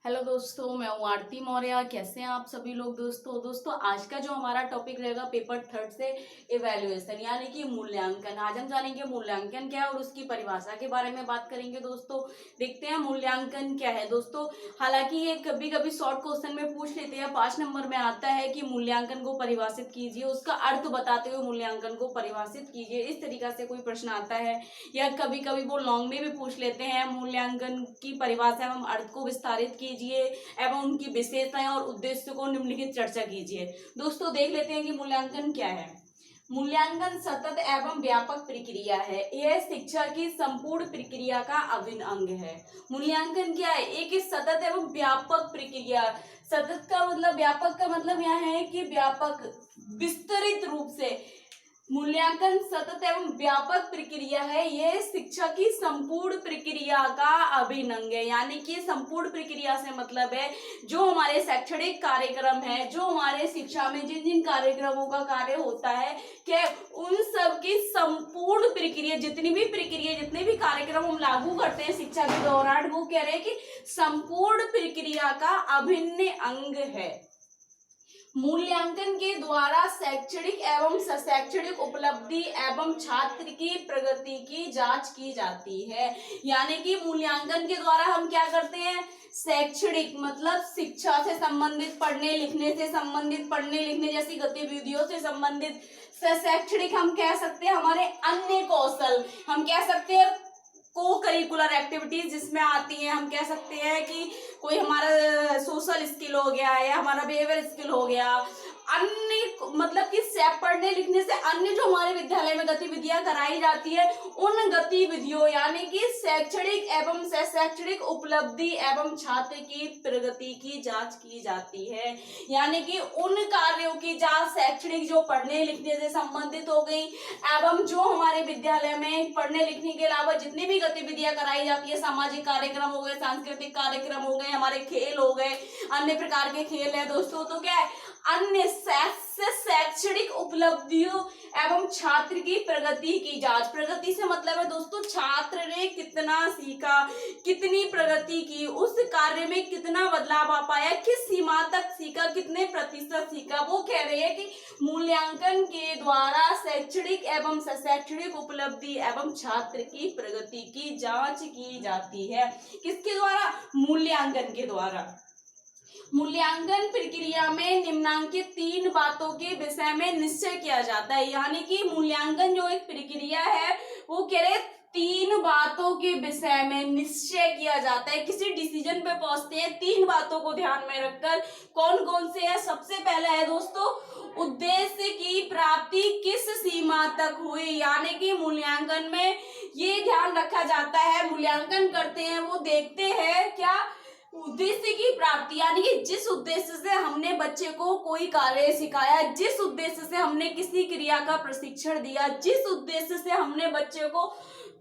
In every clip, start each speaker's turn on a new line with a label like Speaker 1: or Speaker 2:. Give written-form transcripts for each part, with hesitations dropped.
Speaker 1: Hello दोस्तों, मैं हूँ आरती मौर्य। कैसे हैं आप सभी लोग। दोस्तों आज का जो हमारा टॉपिक रहेगा पेपर थर्ड से इवैल्यूएशन यानी कि मूल्यांकन। आज हम जानेंगे मूल्यांकन क्या है और उसकी परिभाषा के बारे में बात करेंगे। दोस्तों देखते हैं मूल्यांकन क्या है। दोस्तों हालांकि ये कभी कभी शॉर्ट क्वेश्चन में पूछ लेते हैं, 5 नंबर में आता है कि मूल्यांकन को परिभाषित कीजिए, उसका अर्थ बताते हुए मूल्यांकन को परिभाषित कीजिए, इस तरीका से कोई प्रश्न आता है। या कभी कभी वो लॉन्ग में भी पूछ लेते हैं, मूल्यांकन की परिभाषा एवं अर्थ को विस्तारित कीजिए एवं उनकी विशेषताएं और उद्देश्य को निम्नलिखित चर्चा कीजिए। दोस्तों देख लेते हैं कि मूल्यांकन क्या है। मूल्यांकन सतत एवं व्यापक प्रक्रिया है। यह शिक्षा की संपूर्ण प्रक्रिया का अभिन्न अंग है। मूल्यांकन क्या है? एक सतत एवं व्यापक प्रक्रिया। सतत का मतलब, व्यापक का मतलब यह है कि व्यापक विस्तृत रूप से। मूल्यांकन सतत एवं व्यापक प्रक्रिया है। यह शिक्षा की संपूर्ण प्रक्रिया का अभिन्न अंग है। यानी कि संपूर्ण प्रक्रिया से मतलब है जो हमारे शैक्षणिक कार्यक्रम है, जो हमारे शिक्षा में जिन जिन कार्यक्रमों का कार्य होता है, क्या उन सब की संपूर्ण प्रक्रिया, जितनी भी कार्यक्रम हम लागू करते हैं शिक्षा के दौरान, वो कह रहे हैं कि संपूर्ण प्रक्रिया का अभिन्न अंग है। मूल्यांकन के द्वारा शैक्षणिक एवं शैक्षणिक उपलब्धि एवं छात्र की प्रगति की जांच की जाती है। यानी कि मूल्यांकन के द्वारा हम क्या करते हैं? शैक्षणिक मतलब शिक्षा से संबंधित, पढ़ने लिखने से संबंधित, पढ़ने लिखने जैसी गतिविधियों से संबंधित। शैक्षणिक हम कह सकते हैं हमारे अन्य कौशल, हम कह सकते हैं को करिकुलर एक्टिविटीज जिसमें आती हैं। हम कह सकते हैं कि कोई हमारा सोशल स्किल हो गया या हमारा बिहेवियर स्किल हो गया, अन्य मतलब कि पढ़ने लिखने से अन्य जो हमारे विद्यालय में गतिविधियां कराई जाती है, उन गतिविधियों यानी कि शैक्षणिक एवं शैक्षणिक उपलब्धि एवं छात्र की प्रगति की जांच की जाती है। यानी कि उन कार्यों की जांच शैक्षणिक जो पढ़ने लिखने से संबंधित हो गई एवं जो हमारे विद्यालय में पढ़ने लिखने के अलावा जितनी भी गतिविधियां कराई जाती है, सामाजिक कार्यक्रम हो गए, सांस्कृतिक कार्यक्रम हो गए, हमारे खेल हो गए, अन्य प्रकार के खेल है दोस्तों, तो क्या है अन्य शैक्षणिक उपलब्धियों एवं छात्र की प्रगति की जांच। प्रगति से मतलब है दोस्तों छात्र ने कितना सीखा, कितनी प्रगति की, उस कार्य में कितना बदलाव आ पाया, किस सीमा तक सीखा, कितने प्रतिशत सीखा। वो कह रहे हैं कि मूल्यांकन के द्वारा शैक्षणिक एवं शैक्षणिक उपलब्धि एवं छात्र की प्रगति की जांच की जाती है। किसके द्वारा? मूल्यांकन के द्वारा। मूल्यांकन प्रक्रिया में निम्नांकित 3 बातों के विषय में निश्चय किया जाता है। यानी कि मूल्यांकन जो एक प्रक्रिया है, वो कह रहे 3 बातों के विषय में निश्चय किया जाता है। किसी डिसीजन पे पहुंचते हैं 3 बातों को ध्यान में रखकर। कौन कौन से है? सबसे पहला है दोस्तों उद्देश्य की प्राप्ति किस सीमा तक हुई। यानी कि मूल्यांकन में ये ध्यान रखा जाता है, मूल्यांकन करते हैं वो देखते हैं क्या उद्देश्य की प्राप्ति, यानी कि जिस उद्देश्य से हमने बच्चे को कोई कार्य सिखाया, जिस उद्देश्य से हमने किसी क्रिया का प्रशिक्षण दिया, जिस उद्देश्य से हमने बच्चे को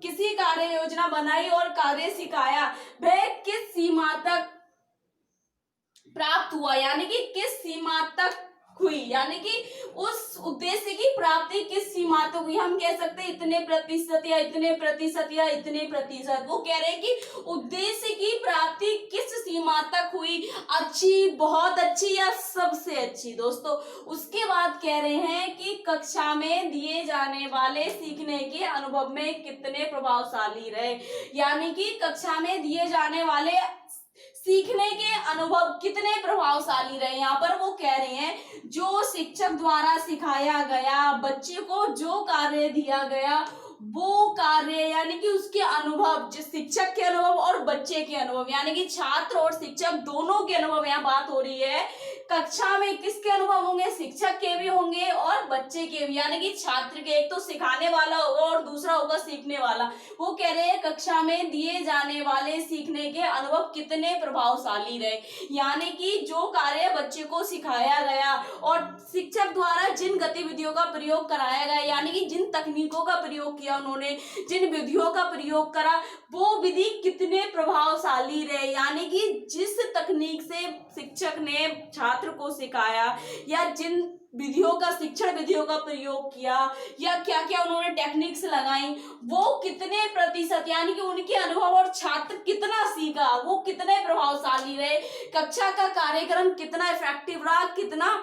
Speaker 1: किसी कार्य योजना बनाई और कार्य सिखाया, वह किस सीमा तक प्राप्त हुआ, यानी कि किस सीमा तक हुई, यानी कि उस उद्देश्य की प्राप्ति किस सीमा तक हुई। हम कह सकते हैं इतने प्रतिशत या इतने प्रतिशत या इतने प्रतिशत। वो कह रहे हैं कि उद्देश्य की प्राप्ति किस सीमा तक हुई, अच्छी, बहुत अच्छी या सबसे अच्छी। दोस्तों उसके बाद कह रहे हैं कि कक्षा में दिए जाने वाले सीखने के अनुभव में कितने प्रभावशाली रहे। यानी कि कक्षा में दिए जाने वाले सीखने के अनुभव कितने प्रभावशाली रहे। यहाँ पर वो कह रहे हैं जो शिक्षक द्वारा सिखाया गया, बच्चे को जो कार्य दिया गया, वो कार्य यानी कि उसके अनुभव, जो शिक्षक के अनुभव और बच्चे के अनुभव, यानी कि छात्र और शिक्षक दोनों के अनुभव यहाँ बात हो रही है। कक्षा में किसके अनुभव होंगे? शिक्षक के भी होंगे और बच्चे के भी, यानी कि छात्र के। एक तो सिखाने वाला होगा और दूसरा होगा सीखने वाला। वो कह रहे हैं कक्षा में दिए जाने वाले सीखने के अनुभव कितने प्रभावशाली रहे। यानी कि जो कार्य बच्चे को सिखाया गया और शिक्षक द्वारा जिन गतिविधियों का प्रयोग कराया गया, यानी कि जिन तकनीकों का प्रयोग किया उन्होंने, जिन विधियों का प्रयोग करा, वो विधि कितने प्रभावशाली रहे। यानी कि जिस तकनीक से शिक्षक ने छात्र को सिखाया या जिन विधियों का, शिक्षण विधियों का प्रयोग किया या क्या क्या उन्होंने टेक्निक्स लगाई, वो कितने प्रतिशत, यानी कि उनके अनुभव और छात्र कितना सीख सीखा वो कितने प्रभावशाली रहे, कक्षा का कार्यक्रम कितना इफेक्टिव रहा, कितना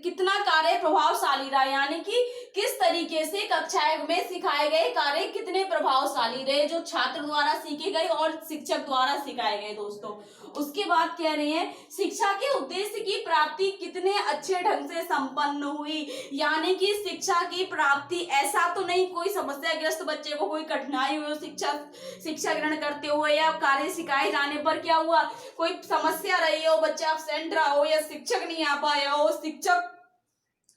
Speaker 1: कितना कार्य प्रभावशाली रहा, यानी कि किस तरीके से कक्षाएं में सिखाए गए कार्य कितने प्रभावशाली रहे, जो छात्र द्वारा सीखे गए और शिक्षक द्वारा सिखाए गए दोस्तों। उसके बाद कह रहे हैं शिक्षा के उद्देश्य की प्राप्ति कितने अच्छे ढंग से संपन्न हुई, यानी कि शिक्षा की प्राप्ति, ऐसा तो नहीं कोई समस्याग्रस्त बच्चे को कोई कठिनाई हुई शिक्षा ग्रहण करते हुए या कार्य सिखाए जाने पर क्या हुआ, कोई समस्या रही हो, बच्चा एब्सेंट रहा हो या शिक्षक नहीं आ पाया हो, शिक्षक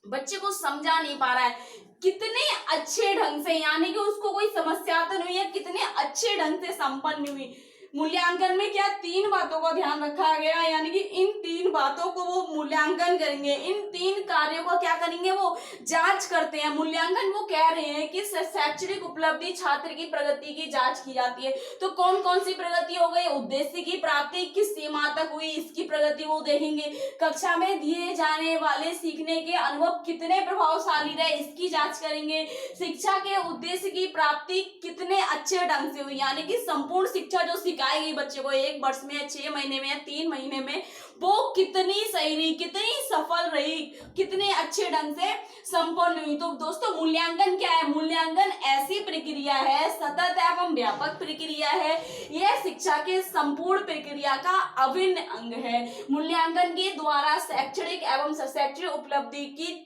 Speaker 1: बच्चे को समझा नहीं पा रहा है, कितने अच्छे ढंग से, यानी कि उसको कोई समस्या तो नहीं है, कितने अच्छे ढंग से संपन्न हुई। मूल्यांकन में क्या 3 बातों का ध्यान रखा गया, यानी कि इन 3 बातों को वो मूल्यांकन करेंगे, इन 3 कार्यों को क्या करेंगे वो जांच करते हैं। मूल्यांकन वो कह रहे हैं कि शैक्षणिक उपलब्धि छात्र की प्रगति की जांच की जाती है। तो कौन कौन सी प्रगति हो गई, उद्देश्य की प्राप्ति किस सीमा तक हुई इसकी प्रगति वो देखेंगे, कक्षा में दिए जाने वाले सीखने के अनुभव कितने प्रभावशाली रहे इसकी जांच करेंगे, शिक्षा के उद्देश्य की प्राप्ति कितने अच्छे ढंग से हुई, यानी कि संपूर्ण शिक्षा जो सिखाई गई बच्चे को 1 वर्ष में, 6 महीने में, 3 महीने में, वो कितनी सही रही, कितनी सफल रही, कितने अच्छे ढंग से संपन्न हुई। तो दोस्तों मूल्यांकन क्या है, मूल्यांकन ऐसी प्रक्रिया है, सतत एवं व्यापक प्रक्रिया है, यह शिक्षा के संपूर्ण प्रक्रिया का अभिन्न अंग है। मूल्यांकन के द्वारा शैक्षणिक एवं शैक्षणिक उपलब्धि की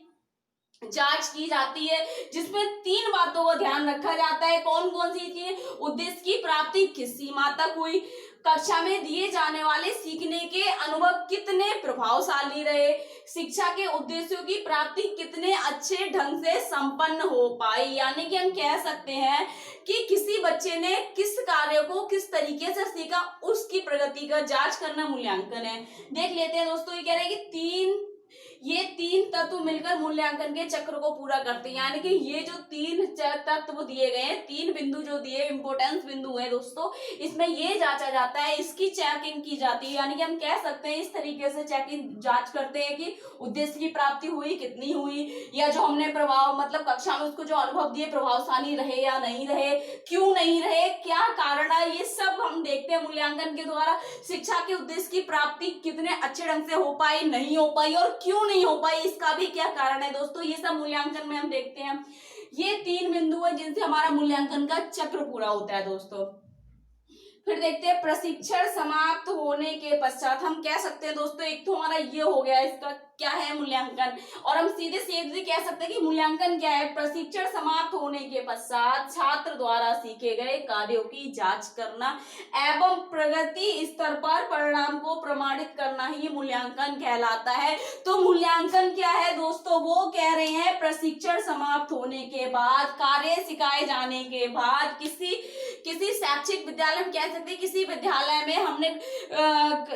Speaker 1: जांच की जाती है, जिसमें 3 बातों का ध्यान रखा जाता है। कौन कौन सी चीजें, उद्देश्य की प्राप्ति किस सीमा तक हुई, कक्षा में दिए जाने वाले सीखने के अनुभव कितने प्रभावशाली रहे, शिक्षा के उद्देश्यों की प्राप्ति कितने अच्छे ढंग से संपन्न हो पाई, यानी कि हम कह सकते हैं कि किसी बच्चे ने किस कार्य को किस तरीके से सीखा उसकी प्रगति का जांच करना मूल्यांकन है। देख लेते हैं दोस्तों, ये कह रहे हैं कि ये 3 तत्व मिलकर मूल्यांकन के चक्र को पूरा करते हैं, यानी कि ये जो 3 तत्व दिए गए हैं, 3 बिंदु जो दिए इंपोर्टेंस बिंदु है दोस्तों, इसमें ये जांचा जाता है, इसकी चेकिंग की जाती है, यानी कि हम कह सकते हैं इस तरीके से चेकिंग जांच करते हैं कि उद्देश्य की प्राप्ति हुई कितनी हुई, या जो हमने प्रभाव मतलब कक्षा में उसको जो अनुभव दिए प्रभावशाली रहे या नहीं रहे, क्यों नहीं रहे, क्या कारण है, ये सब हम देखते हैं मूल्यांकन के द्वारा। शिक्षा के उद्देश्य की प्राप्ति कितने अच्छे ढंग से हो पाई, नहीं हो पाई, और क्यों नहीं हो पाई इसका भी क्या कारण है दोस्तों, ये सब मूल्यांकन में हम देखते हैं। ये 3 बिंदु है जिनसे हमारा मूल्यांकन का चक्र पूरा होता है दोस्तों। फिर देखते हैं प्रशिक्षण समाप्त होने के पश्चात, हम कह सकते हैं दोस्तों एक तो हमारा ये हो गया, इसका क्या है मूल्यांकन, और हम सीधे सीधे कह सकते हैं कि मूल्यांकन क्या है, प्रशिक्षण समाप्त होने के पश्चात छात्र द्वारा सीखे गए कार्यों की जांच करना एवं प्रगति स्तर पर परिणाम को प्रमाणित करना ही मूल्यांकन कहलाता है। तो मूल्यांकन क्या है दोस्तों, वो कह रहे हैं प्रशिक्षण समाप्त होने के बाद, कार्य सिखाए जाने के बाद, किसी शैक्षिक विद्यालय में कह सकते हैं, किसी विद्यालय में हमने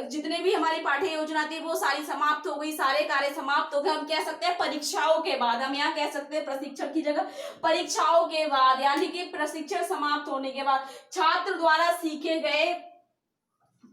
Speaker 1: जितने भी हमारी पाठ्य योजना थी वो सारी समाप्त हो गई, सारे कार्य समाप्त हो गए, हम कह सकते हैं परीक्षाओं के बाद, हम यहाँ कह सकते हैं प्रशिक्षण की जगह परीक्षाओं के बाद, यानी कि प्रशिक्षण समाप्त होने के बाद छात्र द्वारा सीखे गए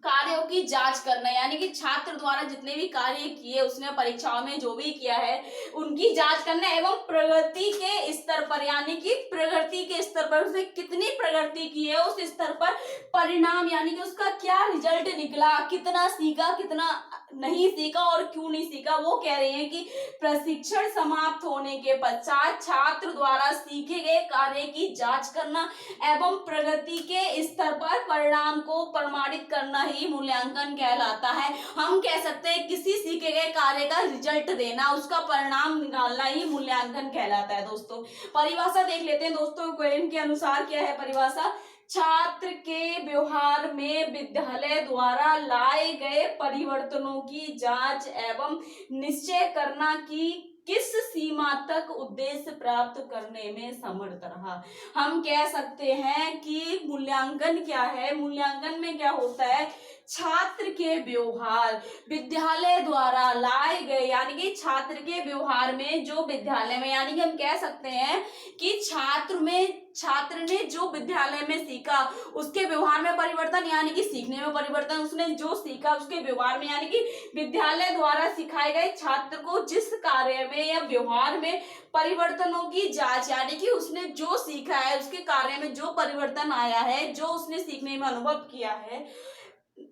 Speaker 1: कार्यों की जांच करना, यानी कि छात्र द्वारा जितने भी कार्य किए उसने परीक्षाओं में जो भी किया है उनकी जांच करना, एवं प्रगति के स्तर पर, यानी कि प्रगति के स्तर पर उसने कितनी प्रगति की है उस स्तर पर परिणाम, यानी कि उसका क्या रिजल्ट निकला, कितना सीखा कितना नहीं सीखा और क्यों नहीं सीखा, वो कह रहे हैं कि प्रशिक्षण समाप्त होने के पश्चात छात्र द्वारा सीखे गए कार्य की जांच करना एवं प्रगति के स्तर पर परिणाम को प्रमाणित करना ही मूल्यांकन कहलाता है। हम कह सकते हैं किसी सीखे गए कार्य का रिजल्ट देना, उसका परिणाम निकालना ही मूल्यांकन कहलाता है दोस्तों। परिभाषा देख लेते हैं दोस्तों, क्वेश्चन के अनुसार क्या है परिभाषा, छात्र के व्यवहार में विद्यालय द्वारा लाए गए परिवर्तनों की जांच एवं निश्चय करना कि किस सीमा तक उद्देश्य प्राप्त करने में समर्थ रहा। हम कह सकते हैं कि मूल्यांकन क्या है, मूल्यांकन में क्या होता है, छात्र के व्यवहार विद्यालय द्वारा लाए गए, यानी कि छात्र के व्यवहार में जो विद्यालय में, यानी कि हम कह सकते हैं कि छात्र ने जो विद्यालय में सीखा सीखा उसके व्यवहार में परिवर्तन यानी कि सीखने में परिवर्तन, उसने जो सीखा उसके व्यवहार में यानी कि विद्यालय द्वारा सिखाए गए छात्र को जिस कार्य में या व्यवहार में परिवर्तनों की जांच यानी कि उसने जो सीखा है उसके कार्य में जो परिवर्तन आया है, जो उसने सीखने में अनुभव किया है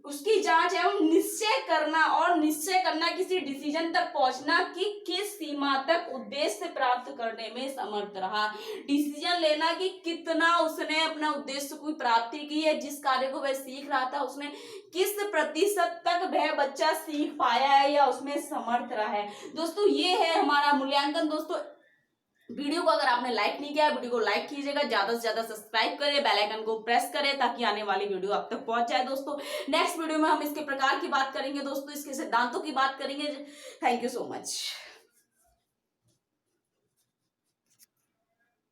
Speaker 1: उसकी जांच एवं निश्चय करना, और निश्चय करना किसी डिसीजन तक पहुंचना कि किस सीमा तक उद्देश्य प्राप्त करने में समर्थ रहा, डिसीजन लेना कि कितना उसने अपना उद्देश्य की प्राप्ति की है, जिस कार्य को वह सीख रहा था उसने किस प्रतिशत तक वह बच्चा सीख पाया है या उसमें समर्थ रहा है। दोस्तों ये है हमारा मूल्यांकन। दोस्तों वीडियो को अगर आपने लाइक नहीं किया वीडियो को लाइक कीजिएगा, ज्यादा से ज्यादा सब्सक्राइब करें, बेल आइकन को प्रेस करें ताकि आने वाली वीडियो आप तक पहुंच जाए। दोस्तों नेक्स्ट वीडियो में हम इसके प्रकार की बात करेंगे, दोस्तों इसके सिद्धांतों की बात करेंगे। Thank you so much.